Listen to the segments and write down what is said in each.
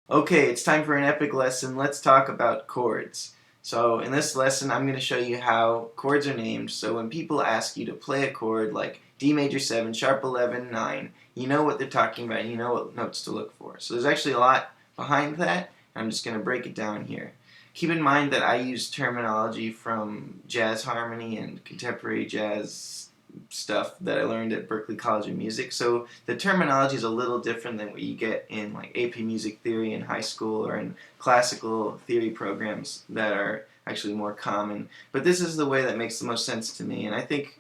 Okay, it's time for an epic lesson. Let's talk about chords. So in this lesson, I'm going to show you how chords are named. So when people ask you to play a chord like D major 7, sharp 11, 9, you know what they're talking about and you know what notes to look for. So there's actually a lot behind that. I'm just going to break it down here. Keep in mind that I use terminology from jazz harmony and contemporary jazz stuff that I learned at Berklee College of Music. So the terminology is a little different than what you get in like AP Music Theory in high school or in classical theory programs that are actually more common. But this is the way that makes the most sense to me, and I think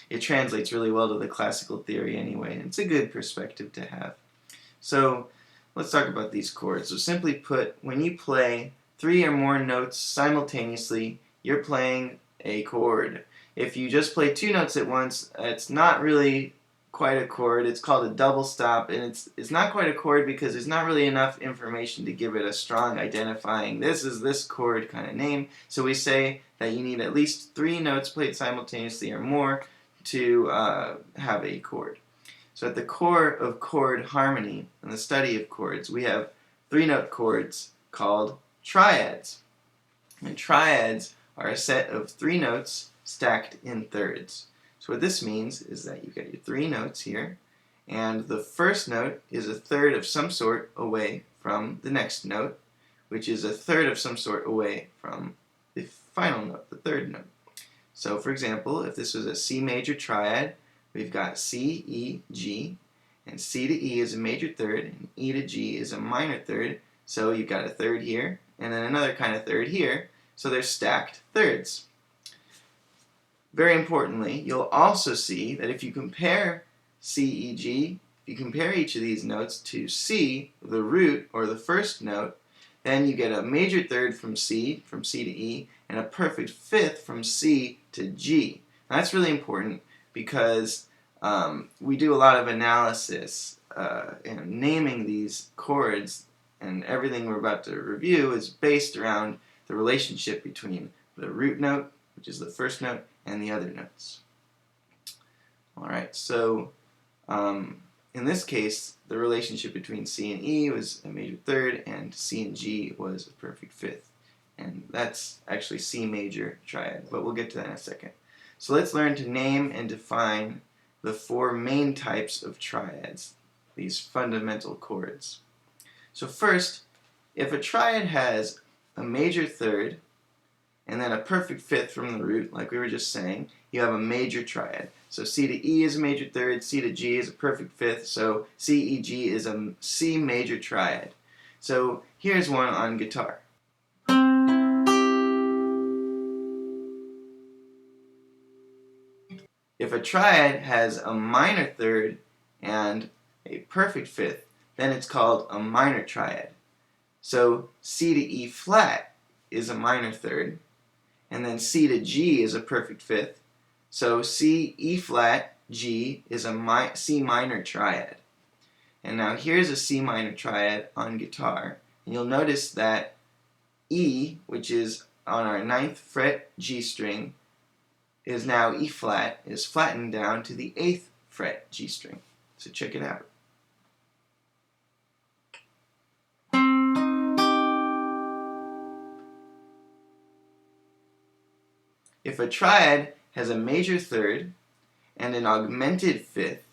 it translates really well to the classical theory anyway. And it's a good perspective to have. So let's talk about these chords. So simply put, when you play 3 or more notes simultaneously, you're playing a chord. If you just play 2 notes at once, it's not really quite a chord. It's called a double stop, and it's not quite a chord because there's not really enough information to give it a strong identifying this is this chord kind of name. So we say that you need at least 3 notes played simultaneously or more to have a chord. So at the core of chord harmony and the study of chords, we have 3-note chords called triads. And triads are a set of 3 notes stacked in thirds. So what this means is that you've got your 3 notes here, and the first note is a third of some sort away from the next note, which is a third of some sort away from the final note, the third note. So for example, if this was a C major triad, we've got C, E, G, and C to E is a major third, and E to G is a minor third, so you've got a third here, and then another kind of third here, so they're stacked thirds. Very importantly, you'll also see that if you compare C, E, G, if you compare each of these notes to C, the root, or the first note, then you get a major third from C to E, and a perfect fifth from C to G. Now, that's really important because we do a lot of analysis and naming these chords, and everything we're about to review is based around the relationship between the root note, which is the first note, and the other notes. Alright, so in this case, the relationship between C and E was a major third, and C and G was a perfect fifth. And that's actually C major triad, but we'll get to that in a second. So let's learn to name and define the 4 main types of triads, these fundamental chords. So first, if a triad has a major third and then a perfect fifth from the root, like we were just saying, you have a major triad. So C to E is a major third, C to G is a perfect fifth, so C, E, G is a C major triad. So here's one on guitar. If a triad has a minor third and a perfect fifth, then it's called a minor triad. So C to E flat is a minor third, and then C to G is a perfect fifth. So C, E flat, G is a C minor triad. And now here's a C minor triad on guitar. And you'll notice that E, which is on our 9th fret G string, is now E flat, is flattened down to the 8th fret G string. So check it out. If a triad has a major third and an augmented fifth,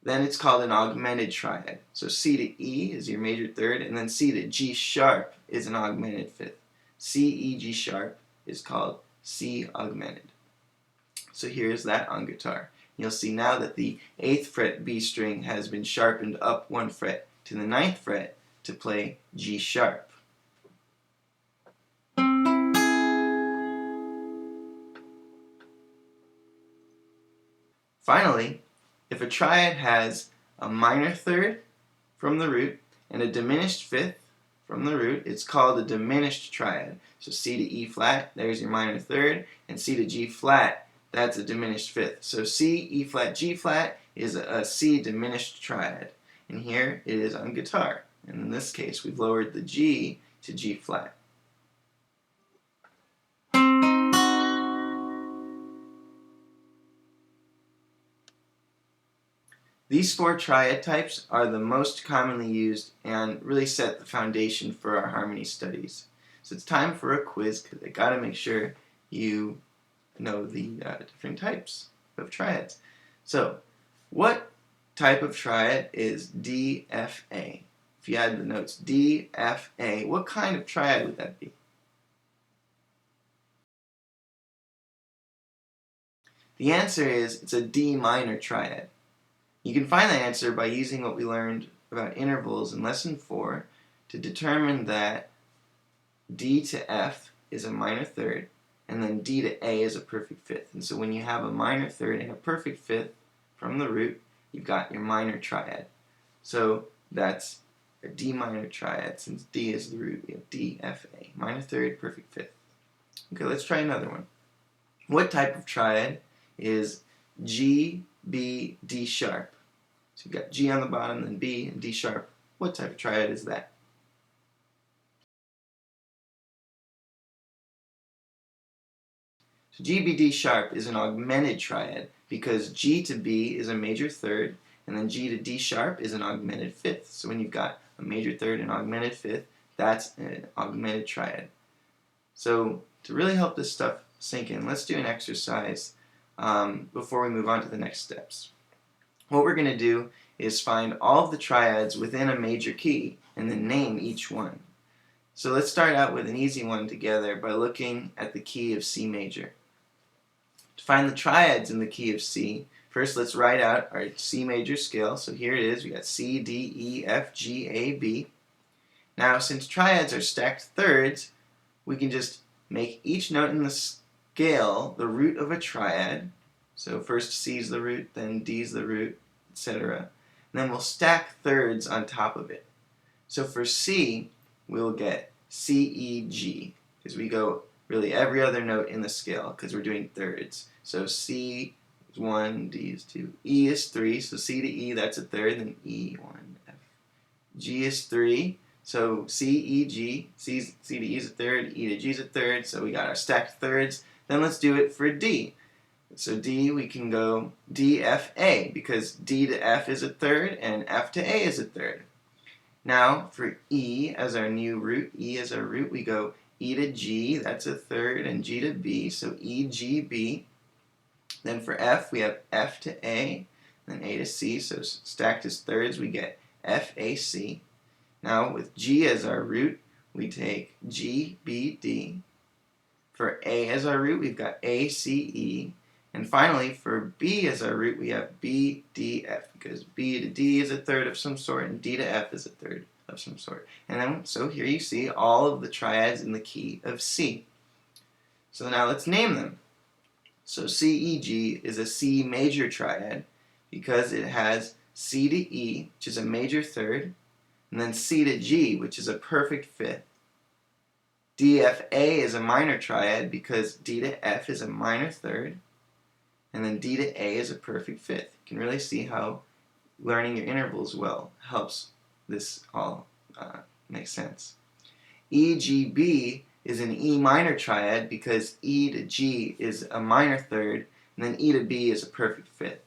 then it's called an augmented triad. So C to E is your major third, and then C to G sharp is an augmented fifth. C, E, G sharp is called C augmented. So here's that on guitar. You'll see now that the 8th fret B string has been sharpened up 1 fret to the 9th fret to play G sharp. Finally, if a triad has a minor third from the root and a diminished fifth from the root, it's called a diminished triad. So C to E flat, there's your minor third, and C to G flat, that's a diminished fifth. So C, E flat, G flat is a C diminished triad. And here it is on guitar. And in this case, we've lowered the G to G flat. These four triad types are the most commonly used and really set the foundation for our harmony studies. So it's time for a quiz because I got to make sure you know the different types of triads. So, what type of triad is DFA? If you add the notes DFA, what kind of triad would that be? The answer is it's a D minor triad. You can find the answer by using what we learned about intervals in lesson 4 to determine that D to F is a minor third and then D to A is a perfect fifth. And so when you have a minor third and a perfect fifth from the root, you've got your minor triad. So that's a D minor triad. Since D is the root, we have D, F, A. Minor third, perfect fifth. Okay, let's try another one. What type of triad is G, B, D sharp? So you've got G on the bottom, then B, and D sharp. What type of triad is that? So G, B, D sharp is an augmented triad because G to B is a major third, and then G to D sharp is an augmented fifth. So when you've got a major third and augmented fifth, that's an augmented triad. So to really help this stuff sink in, let's do an exercise before we move on to the next steps. What we're going to do is find all of the triads within a major key and then name each one. So let's start out with an easy one together by looking at the key of C major. To find the triads in the key of C, first let's write out our C major scale. So here it is, we got C, D, E, F, G, A, B. Now since triads are stacked thirds, we can just make each note in the scale the root of a triad. So first C is the root, then D is the root, etc. And then we'll stack thirds on top of it. So for C, we'll get C, E, G, because we go really every other note in the scale because we're doing thirds. So C is 1, D is 2, E is 3, so C to E, that's a third, then E, 1, F. G is 3, so C, E, G, C to E is a third, E to G is a third, so we got our stacked thirds. Then let's do it for D. So D, we can go D, F, A, because D to F is a third and F to A is a third. Now, for E as our new root, E as our root, we go E to G, that's a third, and G to B, so E, G, B. Then for F, we have F to A, then A to C, so stacked as thirds, we get F, A, C. Now, with G as our root, we take G, B, D. For A as our root, we've got A, C, E. And finally, for B as our root, we have B, D, F, because B to D is a third of some sort, and D to F is a third of some sort. And then, so here you see all of the triads in the key of C. So now let's name them. So CEG is a C major triad because it has C to E, which is a major third, and then C to G, which is a perfect fifth. DFA is a minor triad because D to F is a minor third, and then D to A is a perfect fifth. You can really see how learning your intervals well helps this all make sense. EGB is an E minor triad because E to G is a minor third, and then E to B is a perfect fifth.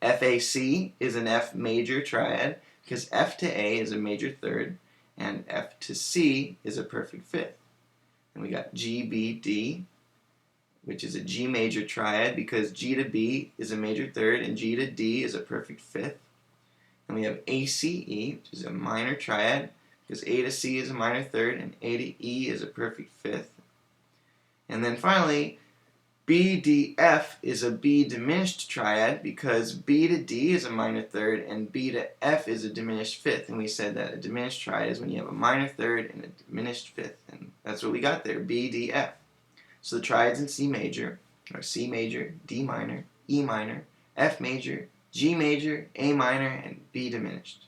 FAC is an F major triad because F to A is a major third, and F to C is a perfect fifth. And we got GBD, which is a G major triad because G to B is a major third and G to D is a perfect fifth. And we have ACE, which is a minor triad because A to C is a minor third and A to E is a perfect fifth. And then finally, BDF is a B diminished triad because B to D is a minor third and B to F is a diminished fifth. And we said that a diminished triad is when you have a minor third and a diminished fifth. And that's what we got there, BDF. So the triads in C major are C major, D minor, E minor, F major, G major, A minor, and B diminished.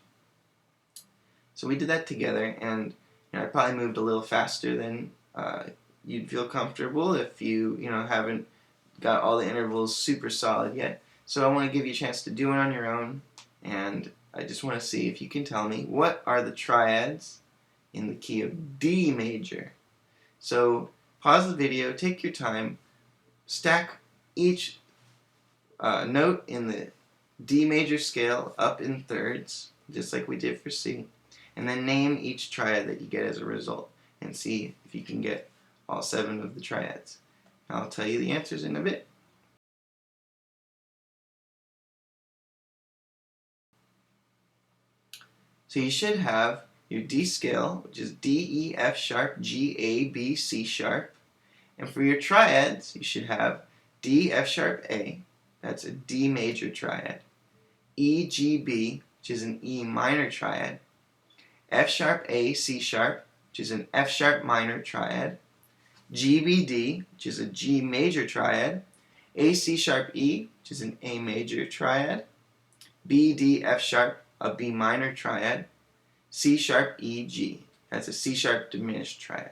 So we did that together, and I probably moved a little faster than you'd feel comfortable if you haven't got all the intervals super solid yet. So I want to give you a chance to do it on your own, and I just want to see if you can tell me what are the triads in the key of D major. So pause the video, take your time, stack each note in the D major scale up in thirds, just like we did for C, and then name each triad that you get as a result and see if you can get all 7 of the triads. I'll tell you the answers in a bit. So you should have your D scale, which is D, E, F sharp, G, A, B, C sharp. And for your triads, you should have D, F sharp, A, that's a D major triad. E, G, B, which is an E minor triad. F sharp, A, C sharp, which is an F sharp minor triad. G, B, D, which is a G major triad. A, C sharp, E, which is an A major triad. B, D, F sharp, a B minor triad. C sharp, E, G, that's a C sharp diminished triad.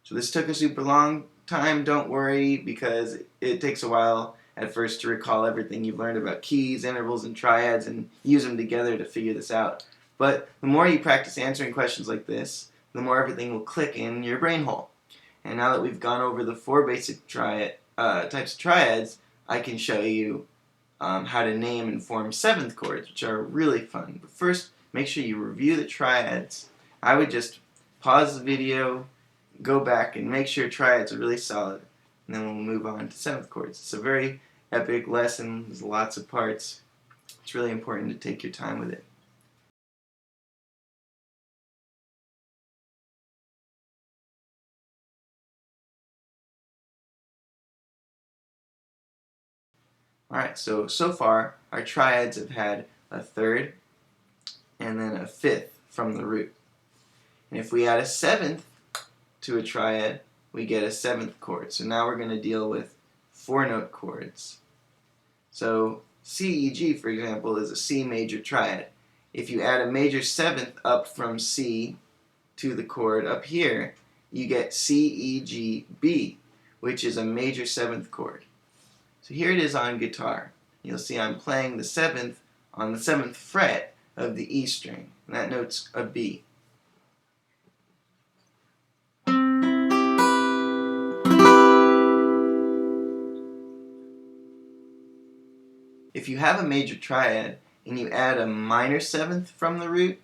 So this took a super long time, don't worry, because it takes a while at first to recall everything you've learned about keys, intervals, and triads and use them together to figure this out. But the more you practice answering questions like this, the more everything will click in your brain hole. And now that we've gone over the 4 basic types of triads, I can show you how to name and form 7th chords, which are really fun. But first, make sure you review the triads. I would just pause the video, go back, and make sure triads are really solid. And then we'll move on to 7th chords. It's a very epic lesson. There's lots of parts. It's really important to take your time with it. Alright, so far our triads have had a 3rd and then a 5th from the root. And if we add a 7th to a triad, we get a 7th chord. So now we're going to deal with 4-note chords. So CEG, for example, is a C major triad. If you add a major 7th up from C to the chord up here, you get CEG Bb, which is a major 7th chord. So here it is on guitar. You'll see I'm playing the 7th on the 7th fret of the E string, and that note's a B. If you have a major triad and you add a minor 7th from the root,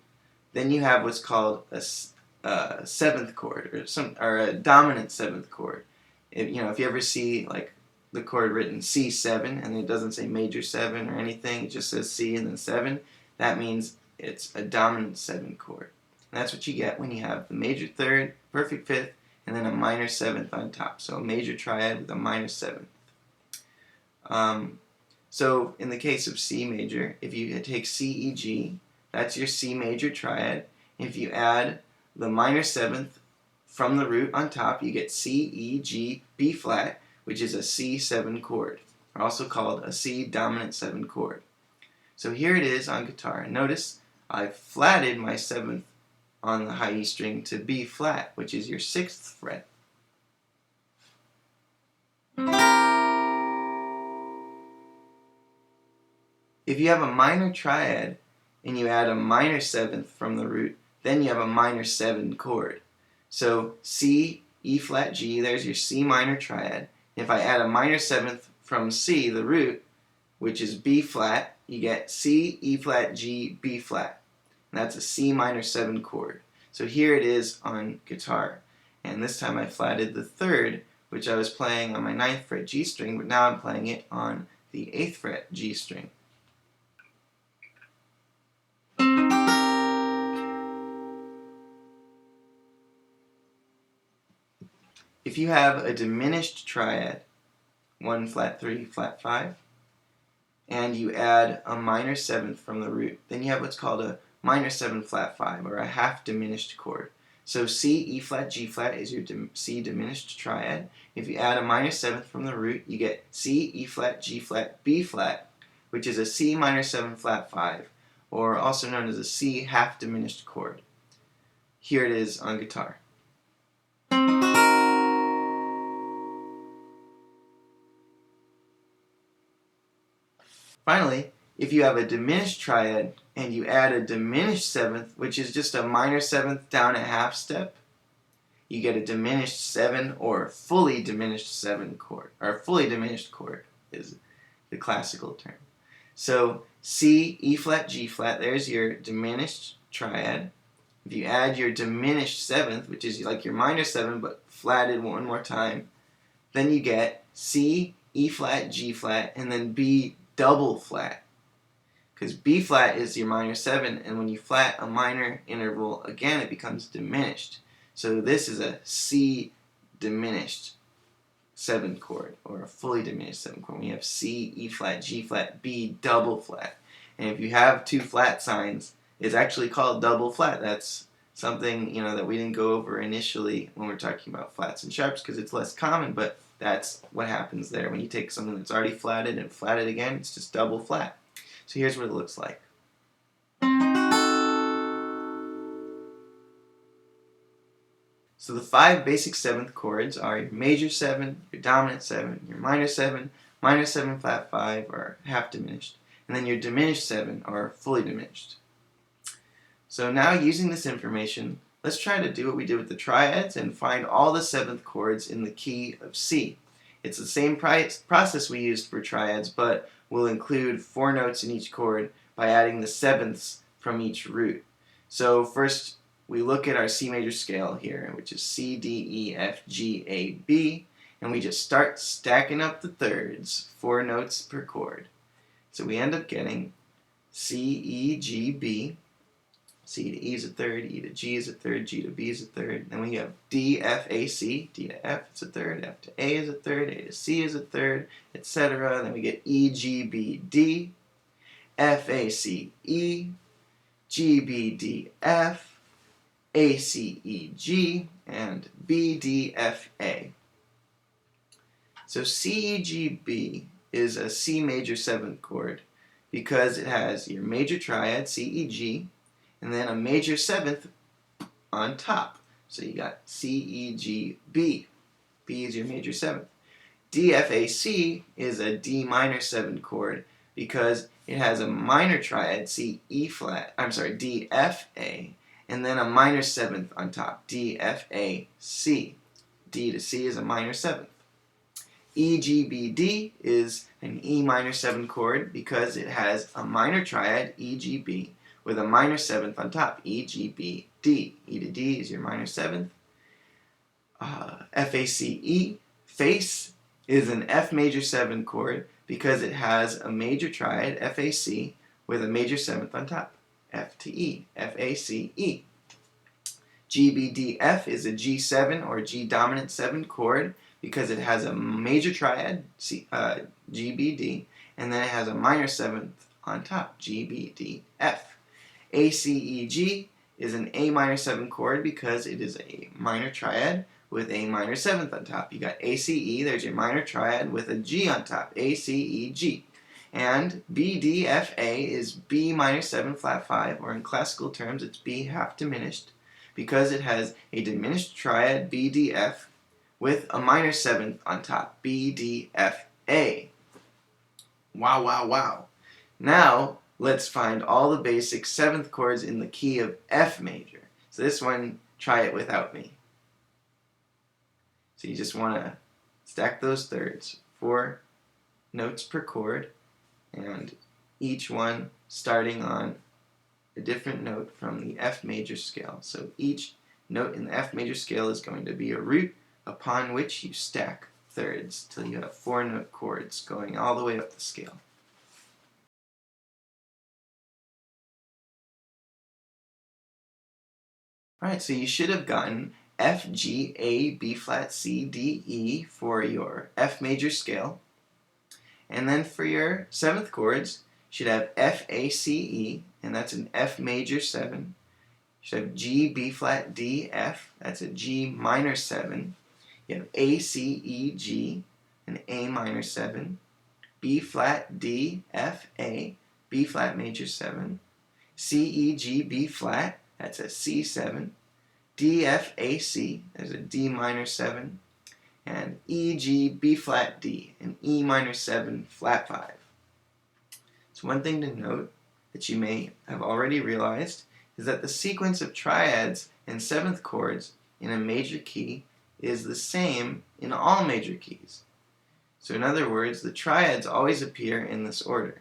then you have what's called a 7th chord, or a dominant 7th chord. If you ever see like the chord written C7 and it doesn't say major 7 or anything, it just says C and then 7, that means it's a dominant 7 chord. And that's what you get when you have the major 3rd, perfect 5th, and then a minor 7th on top. So a major triad with a minor 7th. So in the case of C major, if you take CEG, that's your C major triad. If you add the minor 7th from the root on top, you get CEG B flat, which is a C7 chord, or also called a C dominant 7 chord. So here it is on guitar. Notice I flatted my 7th on the high E string to B flat, which is your 6th fret. If you have a minor triad and you add a minor 7th from the root, then you have a minor 7 chord. So C, E flat, G, there's your C minor triad. If I add a minor 7th from C, the root, which is B flat, you get C, E flat, G, B flat. And that's a C minor 7 chord. So here it is on guitar. And this time I flatted the 3rd, which I was playing on my 9th fret G string, but now I'm playing it on the 8th fret G string. If you have a diminished triad, 1 flat 3 flat 5, and you add a minor 7th from the root, then you have what's called a minor 7 flat 5, or a half diminished chord. So C, E flat, G flat is your C diminished triad. If you add a minor 7th from the root, you get C, E flat, G flat, B flat, which is a C minor 7 flat 5, or also known as a C half diminished chord. Here it is on guitar. Finally, if you have a diminished triad and you add a diminished 7th, which is just a minor 7th down a half step, you get a diminished 7 or fully diminished 7 chord, or fully diminished chord is the classical term. So C, E flat, G flat, there's your diminished triad. If you add your diminished seventh, which is like your minor 7 but flatted one more time, then you get C, E flat, G flat, and then B double flat. Because B flat is your minor 7, and when you flat a minor interval again, it becomes diminished. So this is a C diminished 7th chord, or a fully diminished 7th chord. We have C, E flat, G flat, B double flat. And if you have two flat signs, it's actually called double flat. That's something that we didn't go over initially when we're talking about flats and sharps because it's less common, but that's what happens there. When you take something that's already flatted and flat it again, it's just double flat. So here's what it looks like. So the 5 basic 7th chords are your major 7, your dominant 7, your minor 7 flat 5, or half diminished, and then your diminished 7, or fully diminished. So now using this information, let's try to do what we did with the triads and find all the 7th chords in the key of C. It's the same process we used for triads, but we'll include 4 notes in each chord by adding the sevenths from each root. So first, we look at our C major scale here, which is C, D, E, F, G, A, B, and we just start stacking up the thirds, 4 notes per chord. So we end up getting C, E, G, B. C to E is a third, E to G is a third, G to B is a third. Then we have D, F, A, C. D to F is a third, F to A is a third, A to C is a third, etc. Then we get E, G, B, D, F, A, C, E, G, B, D, F, A, C, E, G, and B, D, F, A. So CEG Bb is a C major 7th chord because it has your major triad, CEG, and then a major 7th on top. So you got CEG B. B is your major 7th. DFAC is a D minor 7 chord because it has a minor triad, D F A, and then a minor 7th on top, D F A C. D to C is a minor 7th. EGBD is an E minor 7 chord because it has a minor triad, EGB, with a minor 7th on top, EGBD. E to D is your minor 7th. FACE, face, is an F major 7 chord because it has a major triad, FAC, with a major 7th on top, F to E, FACE. GBDF is a G7 or G dominant 7 chord because it has a major triad, GBD, and then it has a minor 7th on top, GBDF. ACEG is an A minor 7 chord because it is a minor triad with a minor 7th on top. You got ACE, there's your minor triad with a G on top, ACEG. And BDFA is B minor 7 flat 5, or in classical terms it's B half diminished, because it has a diminished triad, BDF, with a minor 7th on top, BDFA. Wow, wow, wow. Now, let's find all the basic 7th chords in the key of F major. So this one, try it without me. So you just want to stack those thirds, 4 notes per chord, and each one starting on a different note from the F major scale. So each note in the F major scale is going to be a root upon which you stack thirds till you have 4 note chords going all the way up the scale. Alright, so you should have gotten F, G, A, B flat, C, D, E for your F major scale. And then for your 7th chords, you should have F, A, C, E, and that's an F major 7. You should have G, B flat, D, F, that's a G minor 7. You have A, C, E, G, an A minor 7. B flat, D, F, A, B flat major 7. C, E, G, B flat, that's a C7. D, F, A, C, there's a D minor 7. And E, G, B flat, D, an E minor 7 flat 5. So one thing to note that you may have already realized is that the sequence of triads and 7th chords in a major key is the same in all major keys. So in other words, the triads always appear in this order.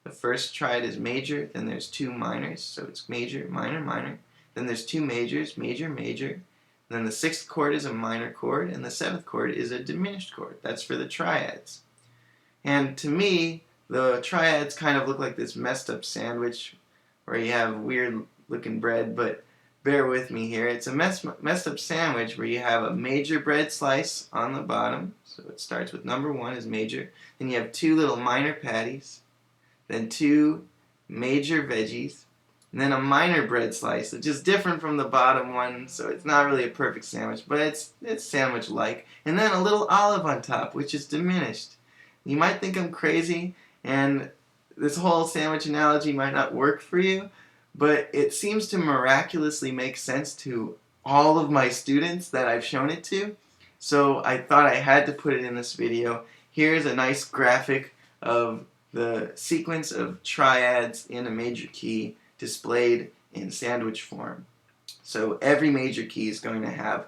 The first triad is major, then there's two minors, so it's major, minor, minor. Then there's two majors, major, major. And then the sixth chord is a minor chord, and the seventh chord is a diminished chord. That's for the triads. And to me, the triads kind of look like this messed up sandwich where you have weird looking bread, but bear with me here. It's a messed up sandwich where you have a major bread slice on the bottom. So it starts with number 1 is major. Then you have two little minor patties. Then two major veggies. And then a minor bread slice, which is different from the bottom one, so it's not really a perfect sandwich, but it's sandwich-like. And then a little olive on top, which is diminished. You might think I'm crazy, and this whole sandwich analogy might not work for you, but it seems to miraculously make sense to all of my students that I've shown it to. So I thought I had to put it in this video. Here's a nice graphic of the sequence of triads in a major key displayed in sandwich form. So every major key is going to have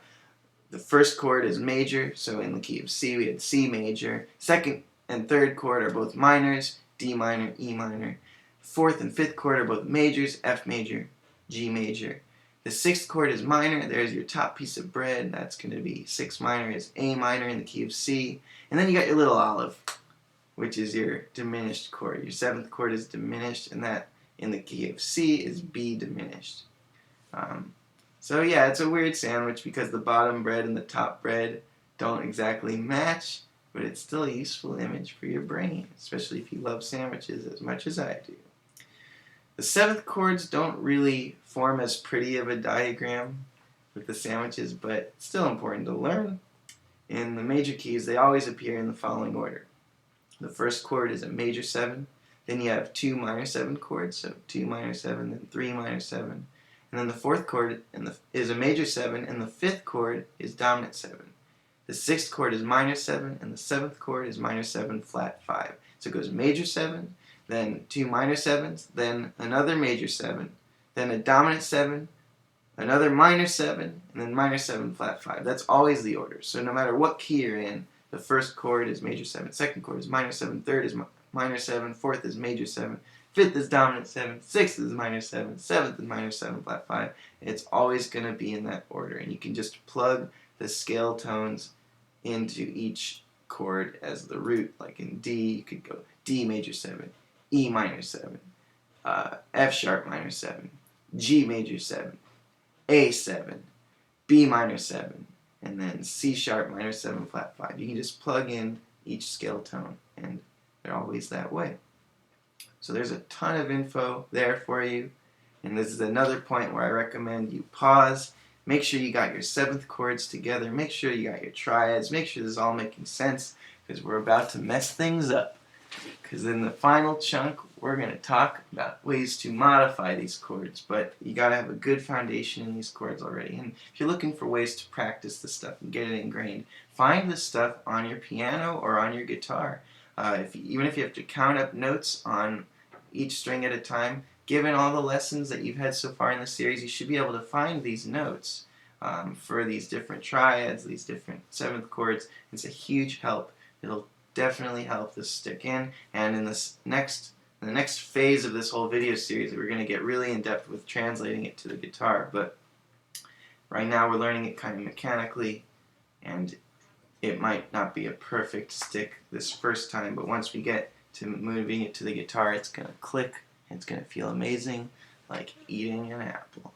the first chord is major, so in the key of C we had C major. Second and third chord are both minors, D minor, E minor. Fourth and fifth chord are both majors, F major, G major. The sixth chord is minor, there's your top piece of bread, that's going to be 6 minor is A minor in the key of C. And then you got your little olive, which is your diminished chord. Your seventh chord is diminished, and that in the key of C is B diminished. So yeah, it's a weird sandwich because the bottom bread and the top bread don't exactly match, but it's still a useful image for your brain, especially if you love sandwiches as much as I do. The seventh chords don't really form as pretty of a diagram with the sandwiches, but it's still important to learn. In the major keys, they always appear in the following order. The first chord is a major 7, then you have 2 minor 7 chords, so 2 minor 7, then 3 minor 7. And then the fourth chord is a major 7, and the fifth chord is dominant 7. The sixth chord is minor 7, and the seventh chord is minor 7 flat 5. So it goes major 7, then 2 minor 7s, then another major 7, then a dominant 7, another minor 7, and then minor 7 flat 5. That's always the order. So no matter what key you're in, the first chord is major 7, second chord is minor 7, third is minor 7, fourth is major 7, fifth is dominant 7, sixth is minor 7, seventh is minor 7 flat 5. It's always going to be in that order, and you can just plug the scale tones into each chord as the root. Like in D, you could go D major 7, E minor 7, F sharp minor 7, G major 7, A 7, B minor 7, and then C sharp minor 7 flat 5. You can just plug in each scale tone, and they're always that way. So there's a ton of info there for you, and this is another point where I recommend you pause. Make sure you got your seventh chords together, make sure you got your triads, make sure this is all making sense, because we're about to mess things up. Because in the final chunk, we're going to talk about ways to modify these chords, but you got to have a good foundation in these chords already. And if you're looking for ways to practice this stuff and get it ingrained, find this stuff on your piano or on your guitar. Even if you have to count up notes on each string at a time, given all the lessons that you've had so far in the series, you should be able to find these notes for these different triads, these different seventh chords. It's a huge help. It'll definitely help this stick in, and in the next phase of this whole video series, we're going to get really in depth with translating it to the guitar. But right now we're learning it kind of mechanically, and it might not be a perfect stick this first time, but once we get to moving it to the guitar, it's going to click, and it's going to feel amazing, like eating an apple.